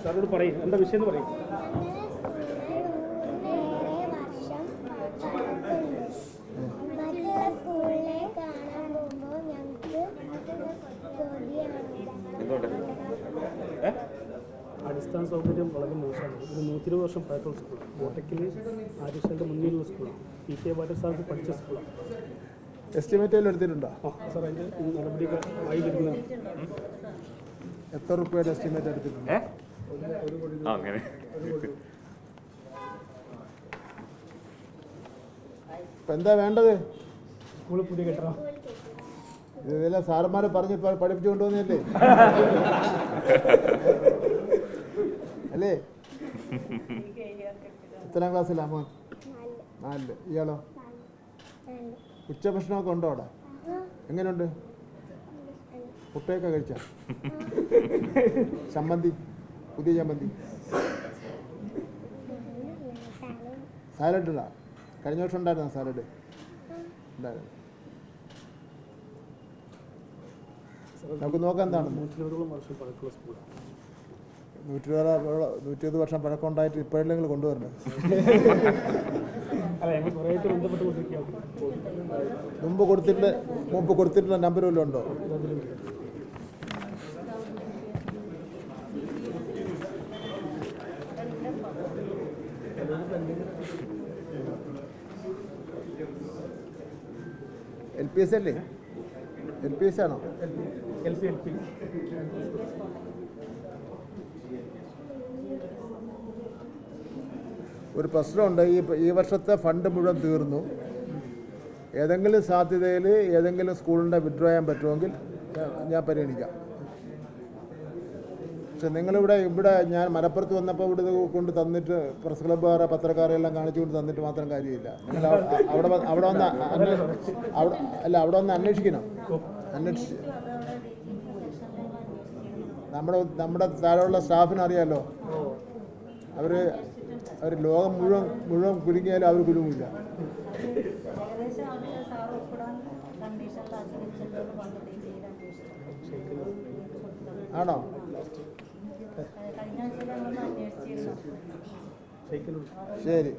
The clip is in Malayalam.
സാറോട് പറയും എന്താ വിഷയം എന്ന് പറയും. അടിസ്ഥാന സൗകര്യം വളരെ മോശമാണ്. ഇത് 120 വർഷം പഴക്കമുള്ള സ്കൂളാണ്. കോട്ടയ്ക്കൽ ആര്യശാലിൻ്റെ മുന്നിലുള്ള സ്കൂളാണ്. PK വാര്യർ സാർക്ക് പഠിച്ച സ്കൂളാണ്. എസ്റ്റിമേറ്റ് എടുത്തിട്ടുണ്ടോ? സാർ അതിൻ്റെ നടപടിയൊക്കെ ആയി വരുന്നതാണ്. എത്ര രൂപയുടെ എസ്റ്റിമേറ്റ് എടുത്തിട്ടുണ്ട്? അങ്ങനെ ഇപ്പം എന്താ വേണ്ടത്? സ്കൂളിൽ പുതിയ കെട്ടണം. ഇതെല്ലാം സാറന്മാർ പറഞ്ഞ് പഠിപ്പിച്ചു കൊണ്ടുവന്നല്ലേ അല്ലേ? എത്രാം ക്ലാസ്സിലാ മോൻ? 4. ഇയാളോ? ഉച്ചഭക്ഷണമൊക്കെ ഉണ്ടോ അവിടെ? എങ്ങനെയുണ്ട്? മുട്ടയൊക്കെ കഴിച്ച? ചമ്മന്തി, പുതിയ ചമ്മന്തി, സാലഡ് ഇല്ല? കഴിഞ്ഞ വർഷം ഉണ്ടായിരുന്നോ സാലഡ്? ഉണ്ടായിരുന്നു. നമുക്ക് നോക്കാം എന്താണ്. 120 വർഷം പഴക്കം ഉണ്ടായിട്ട് ഇപ്പോഴെങ്കിലും കൊണ്ടുവരണം. മുമ്പ് കൊടുത്തിട്ടുള്ള നമ്പർ വല്ലതും ഉണ്ടോ? LPS അല്ലേ? LPS ആണോ? LP. ഒരു പ്രശ്നമുണ്ട്. ഈ വർഷത്തെ ഫണ്ട് മുഴുവൻ തീർന്നു. ഏതെങ്കിലും സാധ്യതയിൽ ഏതെങ്കിലും സ്കൂളിൻ്റെ വിഡ്രോ ചെയ്യാൻ പറ്റുമെങ്കിൽ ഞാൻ പരിഗണിക്കാം. പക്ഷെ നിങ്ങളിവിടെ ഞാൻ മലപ്പുറത്ത് വന്നപ്പോൾ ഇവിടെ കൊണ്ട് തന്നിട്ട് പ്രസ് ക്ലബ്ബുകാരെ പത്രക്കാരെല്ലാം കാണിച്ചു കൊണ്ട് തന്നിട്ട് മാത്രം കാര്യമില്ല. നിങ്ങൾ അവിടെ വന്ന് അന്വേഷിക്കണം. നമ്മുടെ താഴെയുള്ള സ്റ്റാഫിന് അറിയാമല്ലോ. അവർ ലോകം മുഴുവൻ കുലുങ്ങിയാലും അവർ കുലുങ്ങില്ല. ആണോ? ശരി.